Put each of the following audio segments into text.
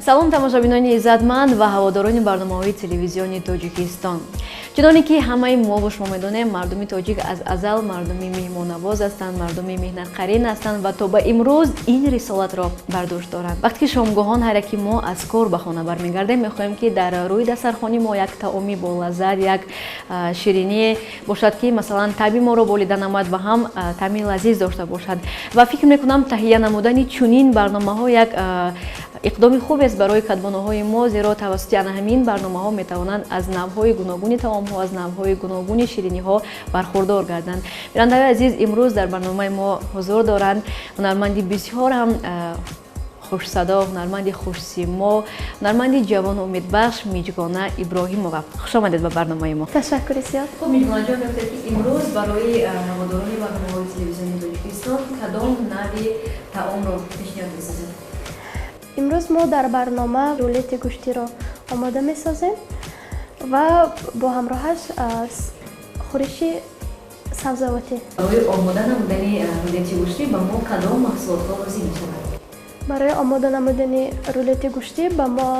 салом тамошобинони иззатманд ва ҳаводорони барномаҳои телевизиони Тоҷикистон. чуноне ки ҳамаи мо ва шумо медонем, мардуми тоҷик аз азал мардуми меҳмоннавоз ҳастанд, мардуми меҳнатқарин ҳастанд ва то ба имрӯз ин рисолатро бардошт доранд. вақте ки шомгоҳон ҳара ки мо аз кор ба хона бармегардем, мехоҳем ки дар рӯи дастархони мо як таоми болаззат, як шириние бошад ки масалан таби моро болида намояд ва ҳам таъми лазиз дошта бошад. ва фикр мекунам таҳия намудани чунин барномаҳо як иқдоми хубест барои кадбоноҳои мо, зеро тавассути ана ҳамин барномаҳо метавонанд аз навъҳои гуногуни таомҳо, аз навъҳои гуногуни шириниҳо бархурдор гарданд. бинандаҳои азиз, имрӯз дар барномаи мо ҳузур доранд ҳунарманди бисёр ҳам хушсадо, ҳунарманди хушсимо, ҳунарманди ҷавону умедбахш Миҷгона Иброҳимова. хуш омадед ба барномаи мо. Ташаккури зиёд. хуб, Миҷгона ҷон, гуфтед ки имрӯз барои ҳаводорони барномаҳои телевизиони Тоҷикистон кадом нави таомро пешниҳод месозед? имрӯз мо дар барнома рулети гӯштиро омода месозем ва бо ҳамроҳаш хӯриши сабзавотӣ. барои омода намудани рулети гӯштӣ ба мо кадом маҳсулотҳо лозим мешавад? барои омода намудани рулети гӯштӣ ба мо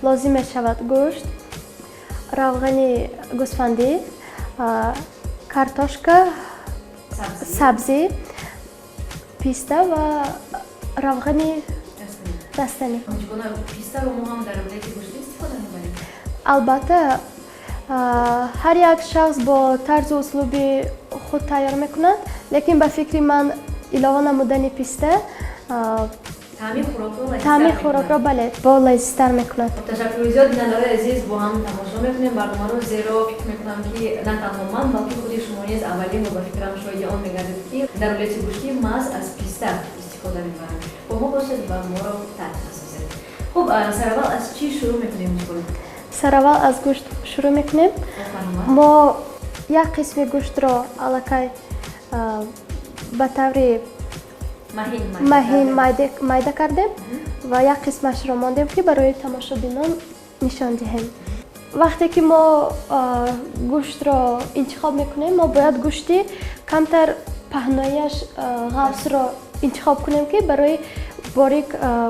лозим мешавад гӯшт, равғани гӯсфандӣ, картошка, сабзӣ, писта ва равғани растанӣ. Пистаро мо ҳам дар рулети гӯштӣ истифода мебарем? албатта, ҳар як шахс бо тарзу услуби худ тайёр мекунад, лекин ба фикри ман илова намудани писта таъми хӯрокро бале бо лазизтар мекунад. ташаккури зиёд. бинандаҳои азиз, бо ҳам тамошо мекунем барномаро, зеро фикр мекунам ки на танҳо ман, балки худи шумо низ аввалин бо ба фикрам шоҳиди он мегардед ки дар рулети гӯштӣ маҳз аз писта истифода мебаранд. бо мо бошед ва моро тарк насозед. хуб, сараввал аз чӣ шурӯъ мекунем? сараввал аз гӯшт шурӯъ мекунем. мо як қисми гӯштро аллакай ба таври маҳин майда кардем ва як қисмашро мондем ки барои тамошобинон нишон диҳем. вақте ки мо гӯштро интихоб мекунем, мо бояд гӯшти камтар паҳноияш ғафсро интихоб кунем ки барои борик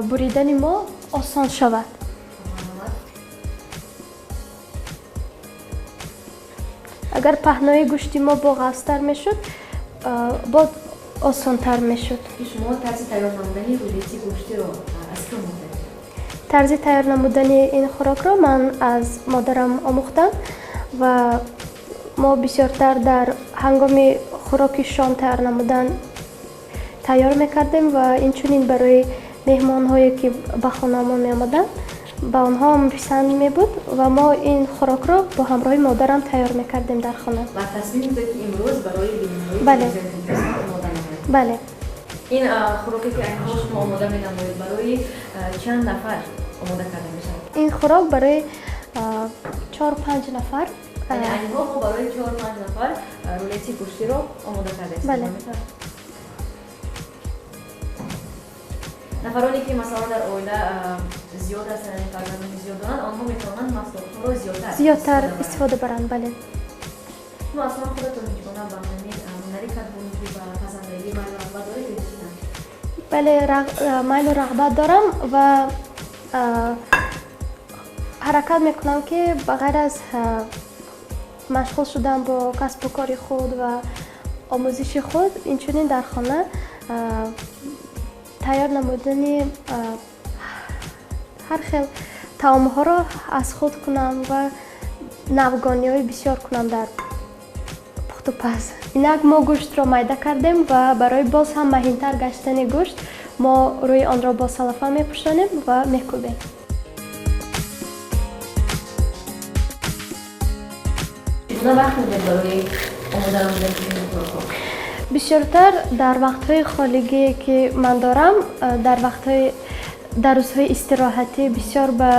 буридани мо осон шавад. агар паҳнои гӯшти мо бо ғафстар мешуд, бо осонтар мешуд. шумо тарзи тайёр намудани рулети гӯштиро аз ки омӯхтед? тарзи тайёр намудани ин хӯрокро ман аз модарам омӯхтам ва мо бисёртар дар ҳангоми хӯроки шом тайёр намудан тайёр мекардем ва инчунин барои меҳмонҳое ки ба хонаамон меомаданд ба онҳо писанд мебуд ва мо ин хӯрокро бо ҳамроҳи модарам тайёр мекардем дар хона. ва тасмим гирифтед ки имрӯз барои бинандҳои бале омода намоед? бале. ин хӯроке ки айнҳо шумо омода менамоед барои чанд нафар омода карда мешавад? ин хӯрок барои 4-5 нафар. айнҳо мо барои 4-5 нафар рулети гӯштиро омода карда бале. нафароне ки масалан дар оила зиёд ҳастанд, яъне фарзандони зиёд доранд, онҳо метавонанд маҳсулотҳоро зиёдтар истифода баранд. бале. шумо аслан худатон Миҷгона ба ҳамин ҳунари кадбонигӣ ва пазандагӣ майлу рағбат доред ё ки на? бале, майлу рағбат дорам ва ҳаракат мекунам ки ба ғайр аз машғул шудан бо касбу кори худ ва омӯзиши худ, инчунин дар хона тайёр намудани ҳар хел таомҳоро аз худ кунам ва навгониҳои бисёр кунам дар пухтупаз. инак мо гӯштро майда кардем ва барои боз ҳам маҳинтар гаштани гӯшт мо рӯи онро бо салафан мепӯшонем ва мекӯбем. бисёртар дар вақтҳои холигие ки ман дорам, дар рӯзҳои истироҳатӣ бисёр ба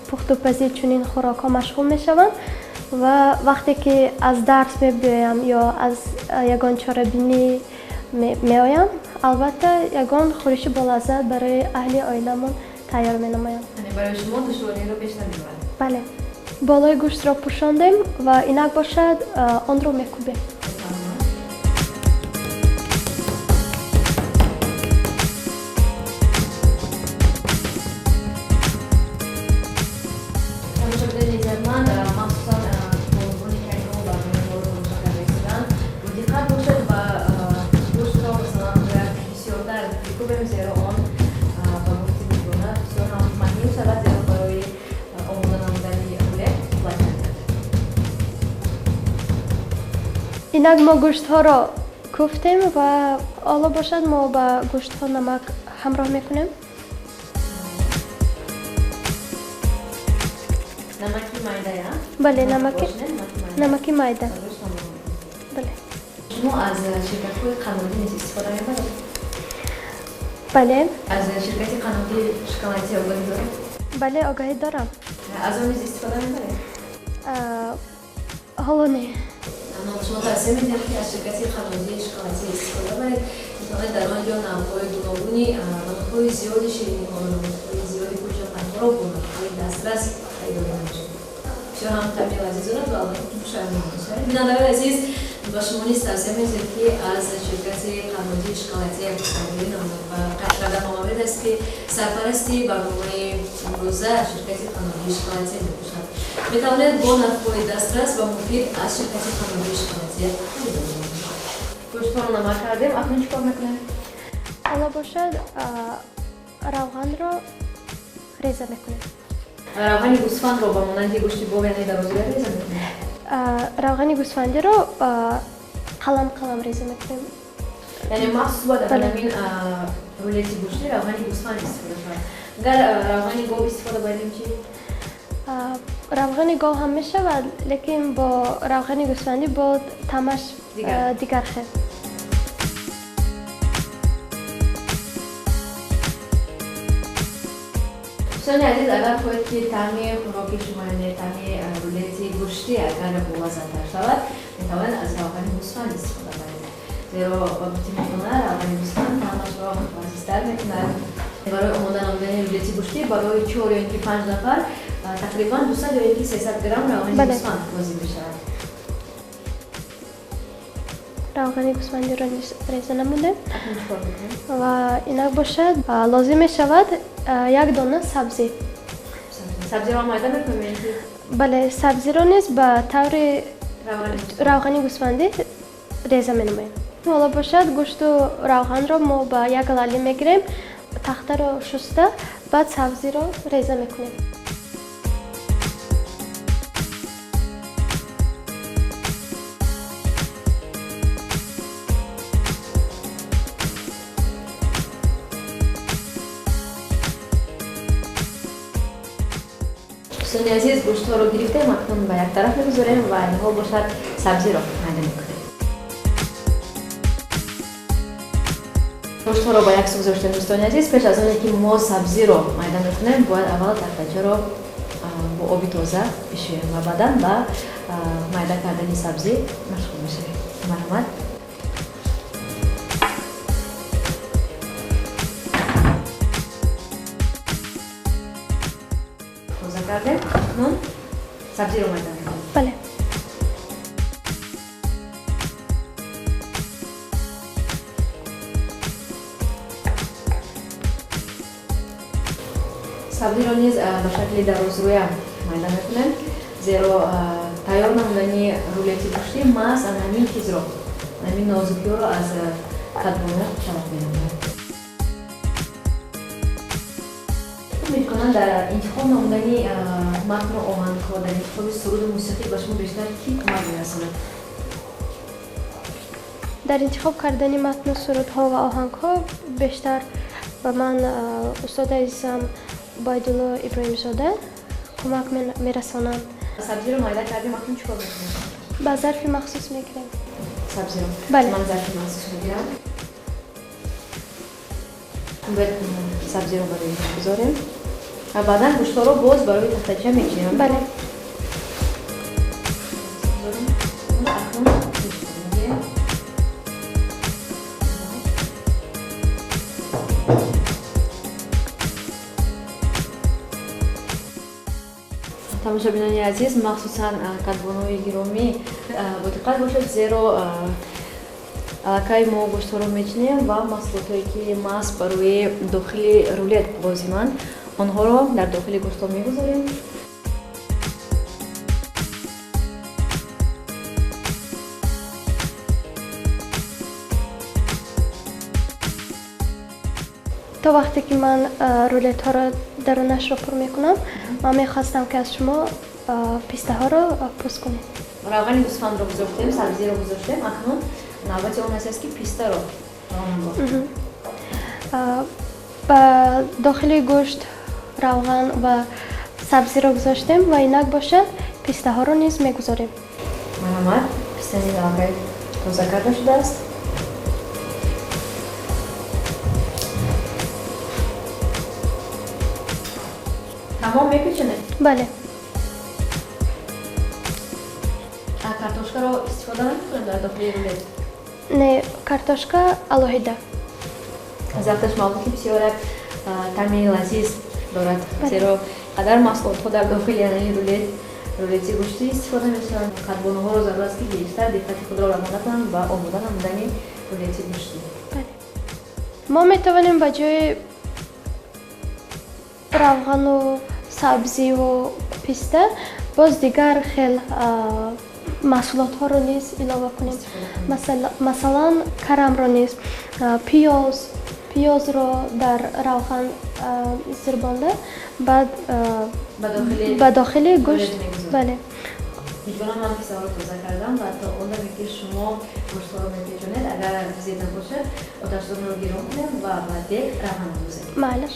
пухтупазии чунин хӯрокҳо машғул мешавам ва вақте ки аз дарс мебиёям ё аз ягон чорабинӣ меоям, албатта ягон хӯриши болаззат барои аҳли оиламон тайёр менамоям. барои шумо душвориро пеш намебарад? бале. болои гӯштро пӯшондем ва инак бошад онро мекӯбем. Тамошобинон иззатманд, махсусан бонбони кайҳо барои мо мушаккал ресидан. Диққат бошад ба гӯштро масалан бисёртар бикубем, зеро он ба гуфти мегона бисёр ҳам маҳим шавад, зеро барои омода намудани рулет лайк кард. инак мо гӯштҳоро куфтем ва ҳоло бошад мо ба гӯштҳо намак ҳамроҳ мекунем. Намаки майда, я? бале, намаки майда. бале. шумо аз ширкатҳои қаннодӣ низ истифода мебаред? бале. аз ширкати қаннодӣ шоколади огаҳӣ доред? бале, огаҳӣ дорам. аз он низ истифода мебаред? ҳоло не. шумо тавсия медиҳед ки аз ширкати қаннодӣ шоколади истифода баред. метавонед дар он ҷо навъҳои гуногуни намудҳои зиёди шириниҳоро, намудҳои зиёди кӯчоқандҳоро бо нархҳои дастрас хайдор мешавад. бисёр ҳам таъми лазизонат ва албатта хушҳояд мебошад. бинандарои азиз, ба шумо низ тавсия медиҳем ки аз ширкати қаннодии шоколади истифода намоед ва қайд кардан омавед аст ки сарпарасти барномаи имрӯза ширкати қаннодии шоколади мебошад. метавонед бо нархҳои дастрас ва муфид аз ширкати қаннодии шоколади харидор намоед. гӯштҳоро намак кардем, акнун чӣ кор мекунем? ҳоло бошад равғанро реза мекунем. равғани гӯсфандро ба монанди гӯшти бов яъне дарозига реза мекунем? равғани гӯсфандиро қалам реза мекунем. яъне махсус бояд дар ҳамин рулети гӯшти равғани гӯсфанд истифода шавад. агар равғани гов истифода барем чӣ? равғани гов ҳам мешавад, лекин бо равғани гӯсфандӣ бо таъмаш дигар хел. дӯстони азиз, агар хоҳед ки таъми хӯроки шумо яъне таъми рулети гӯшти агар боваззатар шавад, метавонед аз равғани гӯсфанд истифода баред. зеро ба гуфти мехона равғани гӯсфанд таъмашро азизтар мекунад. барои омода намудани рулети гӯшти барои 4 ё ки 5 нафар тақрибан 200 ё ки 300 грамм равғани гӯсфанд лозим мешавад. равғани гӯсфандиро реза намудем акнун чӣ кор мекунем? ва инак бошад лозим мешавад як дона сабзӣ. сабзиро майда мекунем? бале, сабзиро низ ба таври равғани гӯсфандӣ реза менамоем. ҳоло бошад гӯшту равғанро мо ба як лалӣ мегирем, тахтаро шуста, баъд сабзиро реза мекунем. дӯстони азиз, гӯштҳоро гирифтем, акнун ба як тараф мегузорем ва инҳо бошад сабзиро майда мекунем. гӯштҳоро ба як су гузоштем. дӯстони азиз, пеш аз оне ки мо сабзиро майда мекунем, бояд аввал тахтачаро бо оби тоза бишӯем ва баъдан ба майда кардани сабзӣ машғул мешавем. марҳамат. тоза кардем, акнун сабзиро майда мекунем. бале. сабзиро низ ба шакли дарозрӯя майда мекунем, зеро тайёр намудани рулети гӯшти маҳз аз ҳамин чизро, ҳамин нозукиҳоро аз кадбона талаб менамояд. мемкунад дар интихоб намудани матну оҳангҳо, дар интихоби суруду мусиқӣ ба шумо бештар ки кӯмак мерасонад? дар интихоб кардани матну сурудҳо ва оҳангҳо бештар ба ман устоди азизам Байдулло Иброҳимзода кӯмак мерасонанд. сабзиро майда кардем, акнун чӣ кор мекунем? ба зарфи махсус мегирем. сабзиро? бале. ман зарфи махсус мегирам. бояд сабзиро барои инҷо гузорем ва баъдан гӯштҳоро боз барои тахтача мечинам. бале. тамошобинони азиз, махсусан кадбонои гиромӣ, бо диққат бошед, зеро аллакай мо гӯштҳоро мечинем ва маҳсулотое ки маҳз барои дохили рулет лозиманд, онҳоро дар дохили гӯштҳо мегузорем. то вақте ки ман рулетҳоро дарунашро пур мекунам, ман мехостам ки аз шумо пистаҳоро пӯст кунед. равғани гӯсфандро гузоштем, сабзиро гузоштем, акнун навбати он ҳастааст ки пистаро ба дохили гӯшт равған ва сабзиро гузоштем ва инак бошад пистаҳоро низ мегузорем. марҳамат, пистани аллакай тоза карда шудааст. тамом мепечонед? бале. картошкаро истифода намекунед дар дохили рулет? не, картошка алоҳида. завташ маълум ки бисёрак таъми лазиз дорад, зеро қадар маҳсулотҳо дар дохили яъне рулети гӯшти истифода мешаванд. қадбонуҳоро зарур аст ки бештар диққати худро равона кунанд ба омода намудани рулети гӯшти. мо метавонем ба ҷои равғану сабзиву писта боз дигар хел маҳсулотҳоро низ илова кунем. масалан карамро низ, пиёзро дар равған зирбонда баъд ба дохили гӯшт. бале. миҷборам ман пистаҳоро тоза кардам ва то он даме ки шумо гӯштҳоро мепечонед, агар зеда бошад оташдонро гиром кунед ва ба дег равған бузед. маълаш.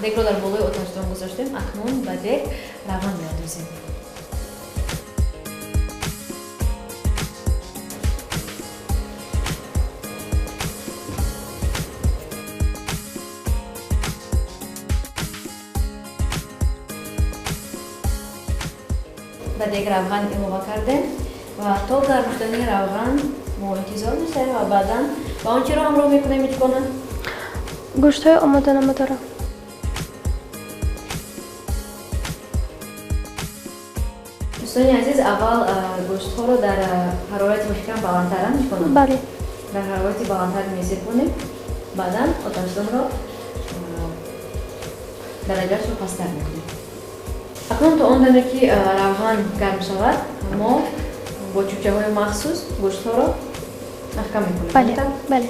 дегро дар болои оташдон гузоштем, акнун ба дег равған меандозем. ба дег равған илова кардем ва то гармшудани равған мо интизор мешавем ва баъдан ба он чиро ҳамроҳ мекунем миҷбонам? гӯштҳои омода намудора. дӯстони азиз, аввал гӯштҳоро дар ҳарорати мушкам баландтара мекунам. бале. дар ҳарорати баландтар мезекунем, баъдан оташдонро дараҷаашро пасттар мекунем. акнун то он даме ки равған гарм шавад, мо бо чӯбчаҳои махсус гӯштҳоро маҳкам мекунем. бале. бале.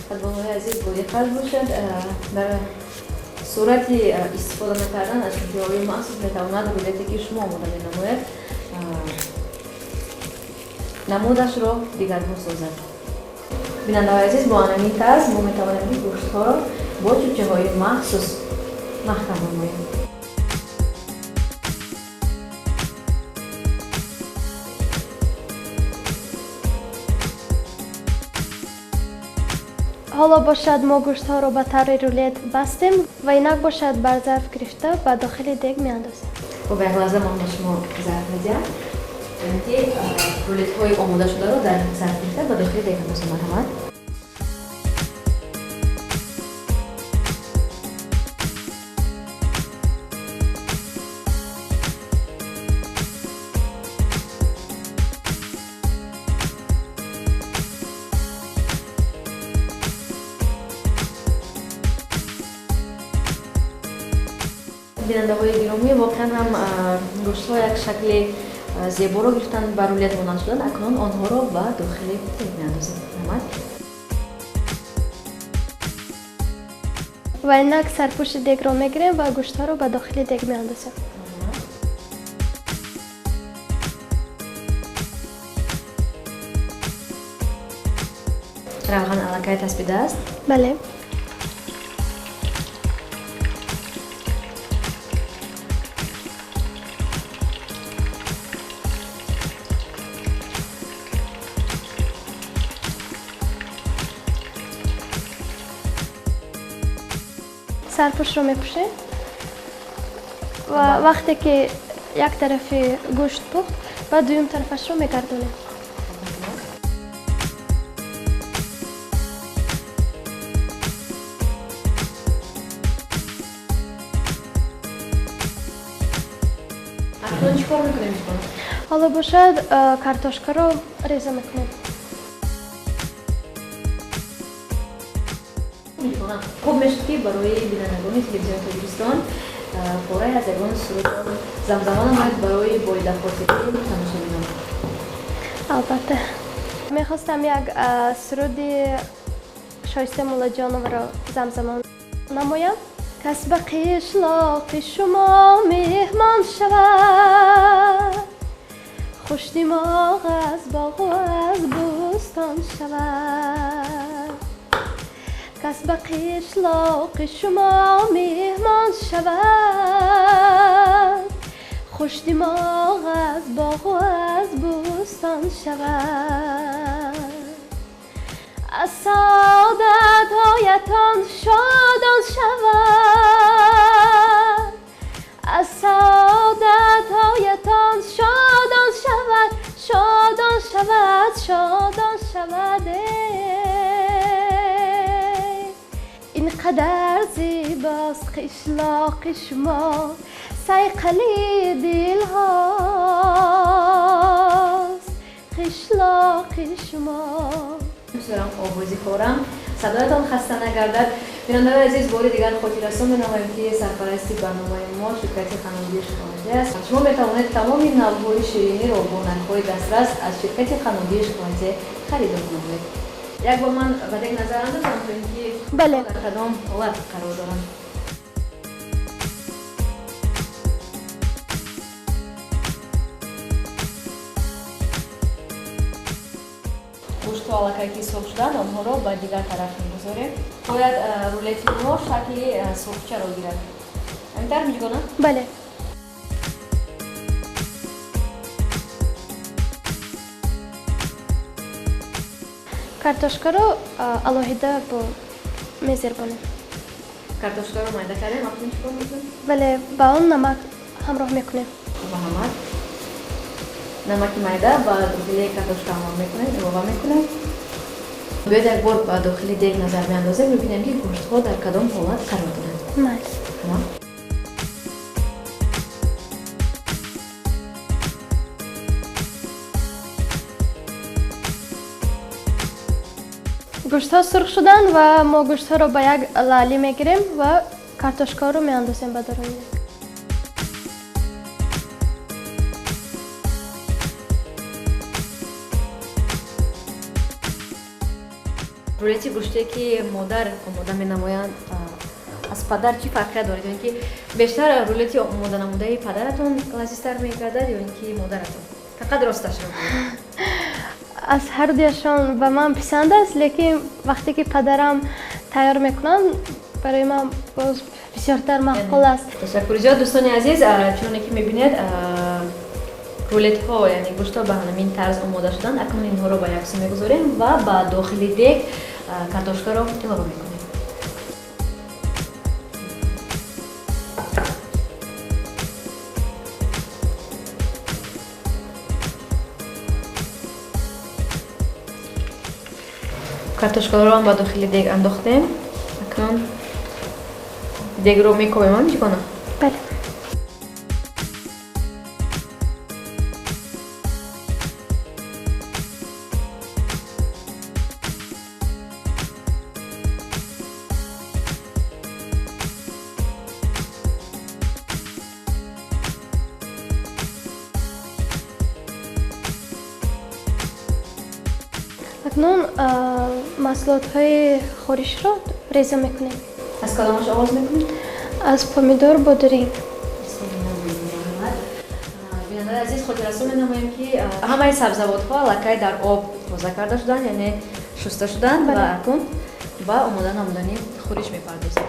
қадбонҳои азиз бо диққат бошед, дар сурати истифода мекардан аз чӯбчаҳои махсус метавонад рулете ки шумо омода менамоед намудашро дигаргун созад. бинандаҳои азиз, бо анамин тарз мо метавонем ки гӯштҳоро бо чӯбчаҳои махсус маҳкам намоем. ҳоло бошад мо гӯштҳоро ба таври рулет бастем ва инак бошад бар зарф гирифта ба дохили дег меандозем. ба як лаҳза ман ба шумо зарф медиҳам ки рулетҳои омодашударо дар зарф гирифта ба дохили дег андозем. марҳамат. бинандаҳои гиромӣ, воқеан ҳам гӯштҳо як шакли зеборо гирифтанд, ба рулет монанд шуданд. акнун онҳоро ба дохили дег меандозем. ва инак сарпӯши дегро мегирем ва гӯштҳоро ба дохили дег меандозем. равған аллакай таспидааст. бале. сарпӯшро мепӯшем ва вақте ки як тарафи гӯшт пухт, ба дуюм тарафашро мегардонем. акнун чӣ кор мекунем? ҳоло бошад картошкаро реза мекунем. хуб мешуд ки барои бинандагони телевизиони Тоҷикистон پاره از اون سرود زمزمان آمد برای بایده خاطری تماشاگران. البته میخواستم یک سرود شایسته مولا جانم را زمزمان نمایم. کس به قشلاق شما مهمان شود، خوش دماغ از باغ و از بستان شود. کس به قشلاق شما مهمان شود، خوش دماغ از باغ و از بستان شود. از سعادت هایتان شادان شود، از سعادت هایتان شادان شود، شادان شود، شادان شود. اینقدر زیباست قشلاق شما، صیقلی دل هاست قشلاق شما. دوستان آوازی خورم صدایتان خسته نگردد. بیننده عزیز بار دیگر خاطررسان بنامیم که سرپرستی برنامه ما شرکت خانوادگی شکلات است. شما میتوانید تمام نوهای شیرینی را با نرخ‌های دسترس از شرکت خانوادگی شکلات خرید کنید. یک بار من به یک نظر اندازم که بله در کدام حالت قرار دارند. گوشت و الکایی که سرخ شدند آنها را به دیگر طرف می‌گذاریم. باید رولتی ما شکل سرخچه را گیرد. همینطور می‌کنم؟ بله. کارتوشکا رو علاوه با می‌زربانیم. کارتوشکا رو مایده کردیم، وقتی چیکار می‌کنیم؟ بله، با اون نمک همراه می‌کنیم. با نمک. نمک مایده با داخل کارتوشکا همراه می‌کنیم، اضافه می‌کنیم. باید یک بار با داخل دیگ نظر بیاندازیم ببینیم که گوشت‌ها در کدام حالت قرار دارند. تمام. گوشت ها سرخ شدن و ما گوشت ها رو به یک لالی میگیریم و کارتوشکا رو میاندازیم به درون. رولتی گوشتی که مادر آماده می‌نمایند از پدر چی فرقی دارد؟ یعنی که بیشتر رولتی آماده نموده پدرتون لذیذتر می‌گردد یا اینکه مادرتون؟ فقط راستش رو بگید. از هر دویشان به من پسند است، لیکن وقتی که پدرم تیار میکنن برای من باز بسیارتر معقول است. تشکر زیاد دوستان عزیز. چون که می‌بینید رولت ها یعنی گوشت ها به همین طرز آماده شدن. اکنون اینها رو به یک سو می‌گذاریم و به داخل دیگ کارتوشکا رو اضافه می‌کنیم. کارتوشکا رو هم با داخل دیگ انداختیم. اکنون دیگ رو می‌کوبیم. هم چی کنم؟ بله. اکنون محصولات های خورش را ریزه میکنیم. از کدامش آغاز میکنیم؟ از پامیدور بودرین. بیننده عزیز خاطررسان می‌نماییم که همه سبزیجات‌ها لکه در آب تازه کرده شدن، یعنی شسته شدن و اکنون با آماده نمودنی خورش می‌پردازیم.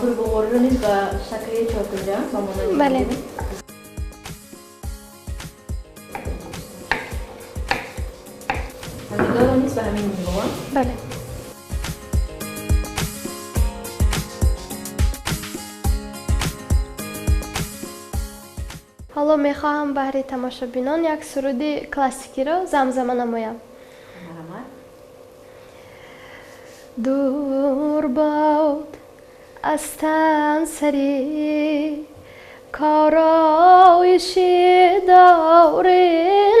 پول بغور رو نیست و شکل چاکوجا با مانند بله. همین دو رو نیست به همین میگوان. بله. ҳоло мехоҳам баҳри тамошобинон як суруди классикиро замзама намоям. дур бод аз тан сари کارایشی داوری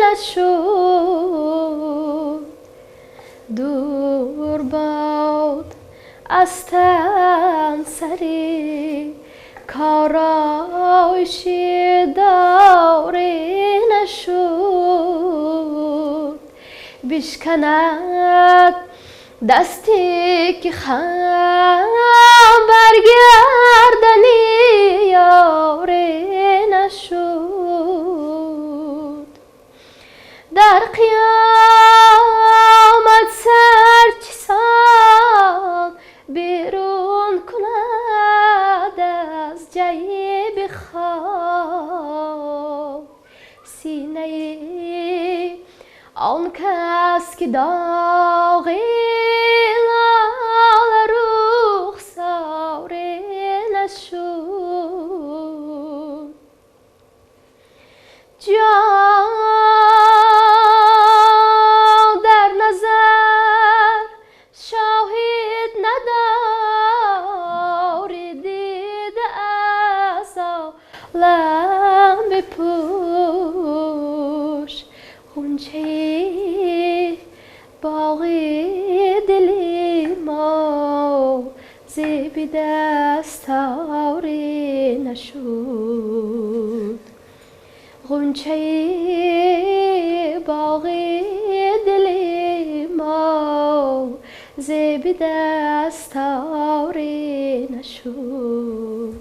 نشد دور باد از تن سری کارایشی داوری نشد بشکند دستی که خم برگردنی یاری نشد در قیامت سرچشان بیرون کند از جیب خواب سینه آن کس که داغی لال رخساره نشد جان در نظر شاهد نداری دیده از عالم بپوش غنچه باغی دلی ما زیبی دستاری نشد غنچه باغی دلی ما زیبی دستاری نشد.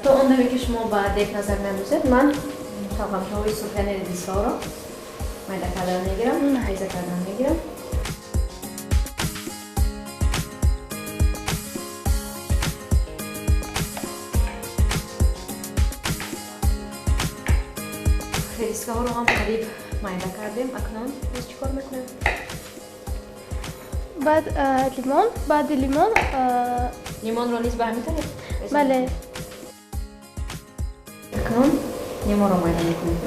تو اون دمی که شما با دک نظر می‌اندازید من خواهم که های سوپنر دیسا رو مایده کردن میگیرم حیزه کردن میگیرم ریسکه ها رو هم قریب مایده کردیم اکنون باز چی کار میکنیم؟ بعد لیمون رو نیز برمیتونیم؟ بله اکنون لیمون رو مایده میکنیم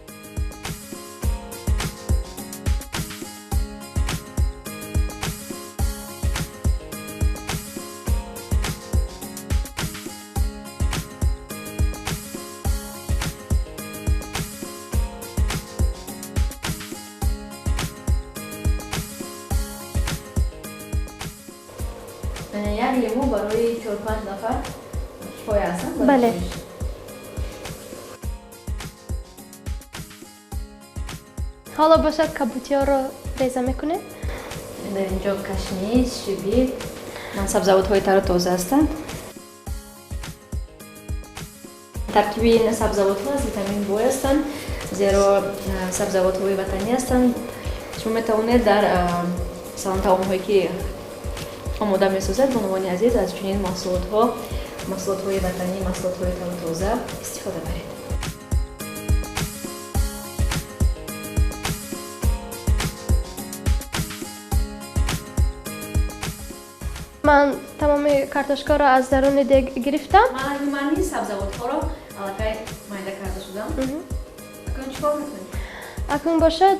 یک لیمو برای 4-5 نفر کفایه هستن؟ بله حالا باشد کابوتی ها رو ریزه میکنیم در اینجا کشنیز، شبیر من سبزوات های تر و تازه هستند ترکیب این سبزوات ها از ویتامین بو هستند زیرا سبزوات های وطنی هستند شما میتوانید در سالن طعام هایی که آماده می‌سازد به عنوان عزیز از چنین محصولات های وطنی، محصولات های تر و تازه استفاده برید. من تمام کارتشکا را از درون دیگ گرفتم. من این سبزوات ها را علاقه مایده کرده شدم. اکنون چیکار می‌کنید؟ اکنون باشد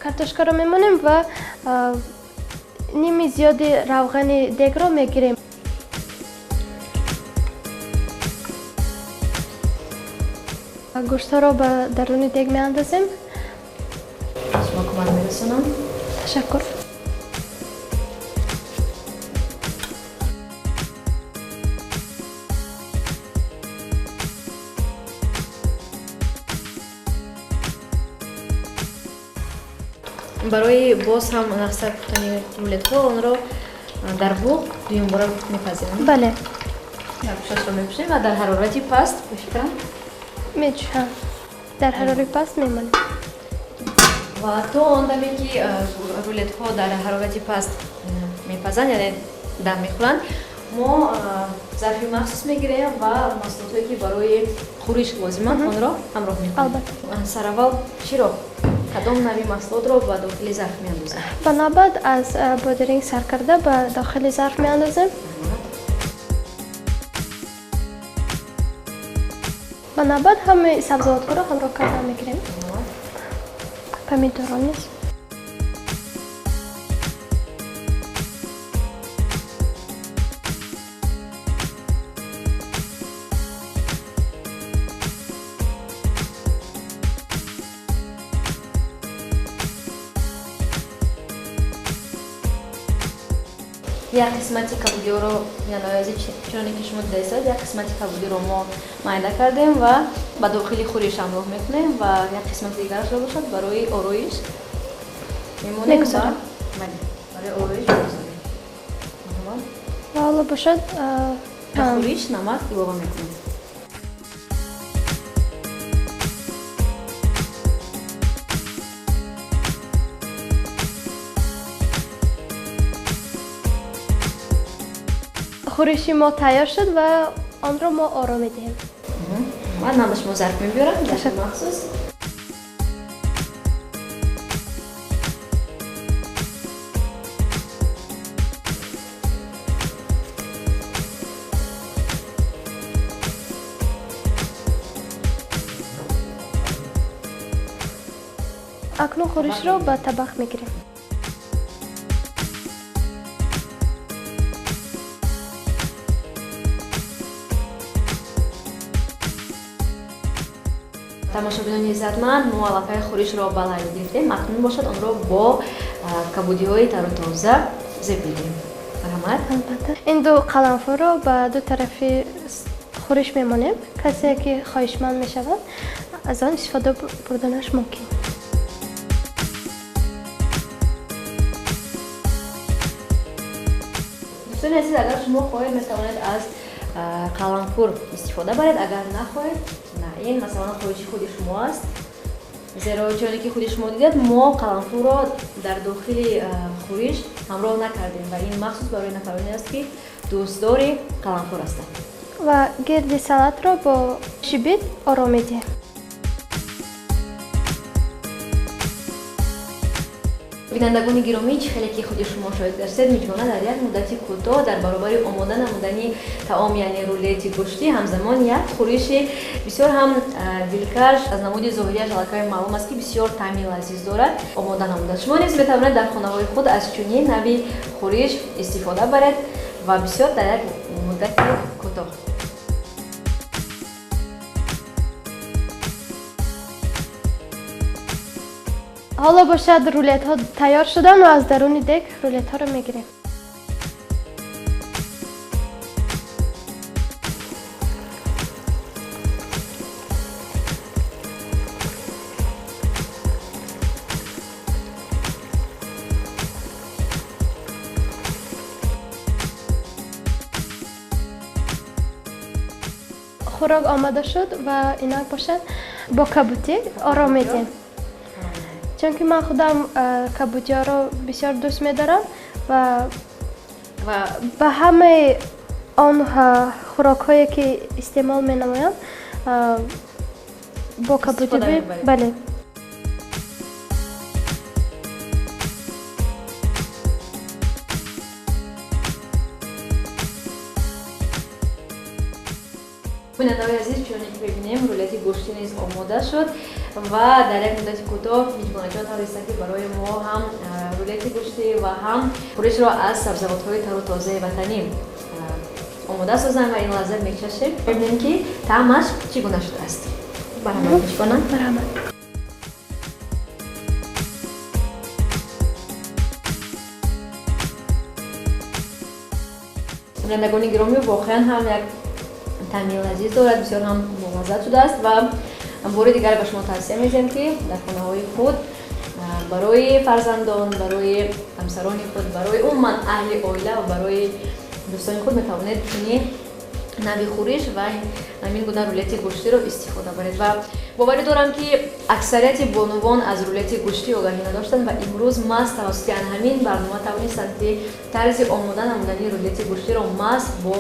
کارتشکا را میمونیم و نیمی زیادی روغن دیگ را میگیریم. گوشت را به درون دیگ میاندازیم. شما کمک میرسونم. تشکر. برای باز هم نقصه کردن رولت ها اون را در بوق دویم بار میپذیرم. بله. یابشش رو میپوشیم و در حرارتی پست بشکن. میچوشم. در حرارت پست میمانیم. و تو اون دمی که رولت ها در حرارتی پست میپزن یعنی دم میخورن ما ظرفی مخصوص میگیریم و محصولات هایی که برای خورش لازمه اون را همراه میکنیم. البته. سر اول چی را؟ کدام نوعی محصولات را به داخل ظرف میاندازیم؟ بنابرای از پودرینگ سر کرده به داخل ظرف میاندازیم. ва набад ҳамаи сабзавотҳоро ҳамроҳ карда мегирем. Помидорро низ. як қисмати кабудиро яноязи чуноне ки шумо дидасед, як қисмати кабудиро мо майда кардем ва ба дохили хӯриш ҳамроҳ мекунем ва як қисмати дигарашро бошад барои ороиш мемонем ва барои ороиш мегузорем. Ва ҳоло бошад ба хӯриш намак илова мекунем. хӯриши мо тайёр шуд ва онро мо оро медиҳем. Ман ба шумо зарф мебиёрам дар махсус. акнун хӯришро ба табақ мегирем. тамошобинони иззатманд, мо аллакай хӯришро ба лайҳа гирифтем. Акнун бошад онро бо кабудиҳои тару тоза зеб медиҳем. Марҳамат. ин ду қаламфурро ба ду тарафи хӯриш мемонем. касе ки хоҳишманд мешавад аз он истифода бурданаш мумкин. дӯстони азиз, агар шумо хоҳед метавонед аз қаламфур истифода баред, агар нахоҳед ин масалан хоҳиши худи шумо аст. зеро чуноне ки худи шумо дидед, мо қаламфурро дар дохили хӯриш ҳамроҳ накардем ва ин махсус барои нафароне аст ки дӯстдори қаламфур ҳастанд. ва гирди салатро бо шибит оро медиҳем. бинандагони гиромӣ, ҷи хеле ки худи шумо шояд дарсед миҷвона дар як муддати кӯтоҳ дар баробари омода намудани таом, яъне рулети гӯшти ҳамзамон як хӯриши бисёр ҳам дилкаш аз намуди зоҳирияш аллакай маълум аст ки бисёр таъми лазиз дорад, омода намудад. Шумо низ метавонед дар хонаҳои худ аз чунин нави хӯриш истифода баред ва бисёр дар як муддати кӯтоҳ. ҳоло бошад рулетҳо тайёр шудан ва аз даруни дег рулетҳоро мегирем. хӯрок омода шуд ва инак бошад бо кабутӣ оро медиҳем. чунки ман худам кабудиҳоро бисёр дӯст медорам ва ба ҳамаи он хӯрокҳое ки истеъмол менамоям бо кабудӣ бале. бинандаҳои азиз, чуноне ки мебинем рулети гӯшти низ омода шуд ва дар як муддати кӯтоҳ меҷбонаҷон тавонистанд ки барои мо ҳам рулети гӯшти ва ҳам хӯришро аз сабзавотҳои тару тозаи ватанӣ омода созанд ва ин лаззат мечашем. бибинем ки таъмаш чӣ гуна шудааст. барҳамат мешконам. марҳамат. бинандагони гиромӣ, воқеан ҳам як таъми лазиз дорад, бисёр ҳам муваззат шудааст ва бори дигар ба шумо тавсия медиҳем ки дар хонаҳои худ барои фарзандон, барои ҳамсарони худ, барои умуман аҳли оила ва барои дӯстони худ метавонед чунин нави хӯриш ва ҳамин гуна рулети гӯштиро истифода баред. ва боварӣ дорам ки аксарияти бонувон аз рулети гӯшти огаҳӣ надоштанд ва имрӯз мас тавассути ҳамин барнома тавонистанд ки тарзи омода намудани рулети гӯштиро мас бо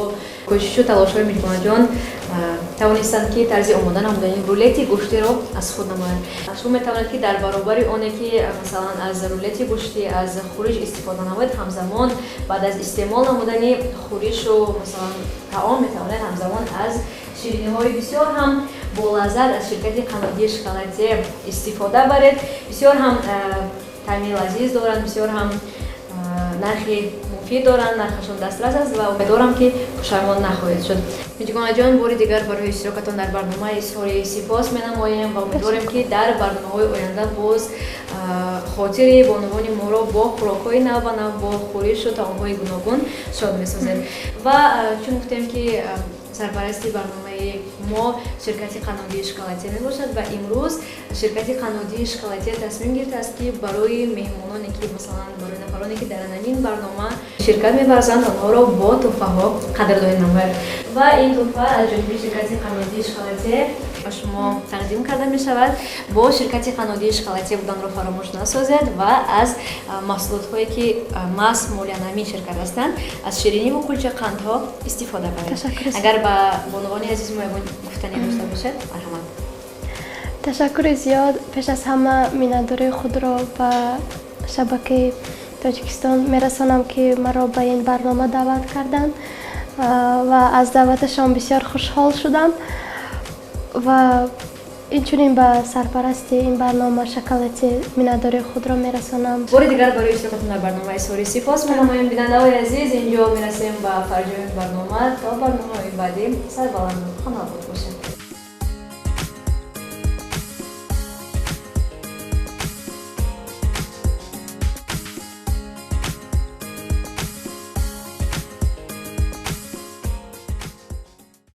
кӯшишу талошҳои меҷбонаҷон тавонистанд ки тарзи омода намудани рулети гӯштиро аз худ намоянд. шумо метавонед ки дар баробари оне ки масалан аз рулети гӯшти аз хӯриш истифода намоед, ҳамзамон баъд аз истеъмол намудани хӯришу масалан таом метавонед меҳмонони ҳамзамон аз шириниҳои бисёр ҳам болаззат аз ширкати қаннодии шоколаде истифода баред. Бисёр ҳам таъми лазиз доранд, бисёр ҳам нархи муфид доранд, нархашон дастрас аст ва умедворам ки пушаймон нахоҳед шуд. Миҷугонаҷон, бори дигар барои иштирокатон дар барнома изҳори сипос менамоем ва умедворем ки дар барномаҳои оянда боз хотири бонувони моро бо хӯрокҳои нав ва нав, бо хӯришу таомҳои гуногун шод месозед. Ва чун гуфтем ки сарпарасти барномаи мо ширкати қаннодии шоколаде мебошад ва имрӯз ширкати қаннодии шоколаде тасмим гирифтааст ки барои меҳмононе ки масалан барои нафароне ки дар анамин барнома ширкат мебарзанд, онҳоро бо тӯҳфаҳо қадрдонӣ намояд. Ва ин тӯҳфа аз ҷониби ширкати қаннодии шоколаде ба шумо тақдим карда мешавад. Бо ширкати қаннодии шоколаде буданро фаромӯш насозед ва аз маҳсулотҳое ки маҳз моли анамин ширкат ҳастанд, аз шириниву кулча қандҳо истифода баред. Агар ба бонувони азиз мо ягон гуфтанӣ дошта бошед, марҳамат. ташаккури зиёд. Пеш аз ҳама миннатдории худро ба шабакаи Тоҷикистон мерасонам ки маро ба ин барнома даъват карданд ва аз даъваташон бисёр хушҳол шудам ва инчунин ба сарпарасти ин барнома шоколаде миннатдории худро мерасонам. бори дигар барои иштирокатон дар барномаи изҳори сипос менамоем. бинандаҳои азиз, инҷо мерасем ба фарҷои барнома. То барномаҳои баъдӣ сарбаланду хонобод бошед.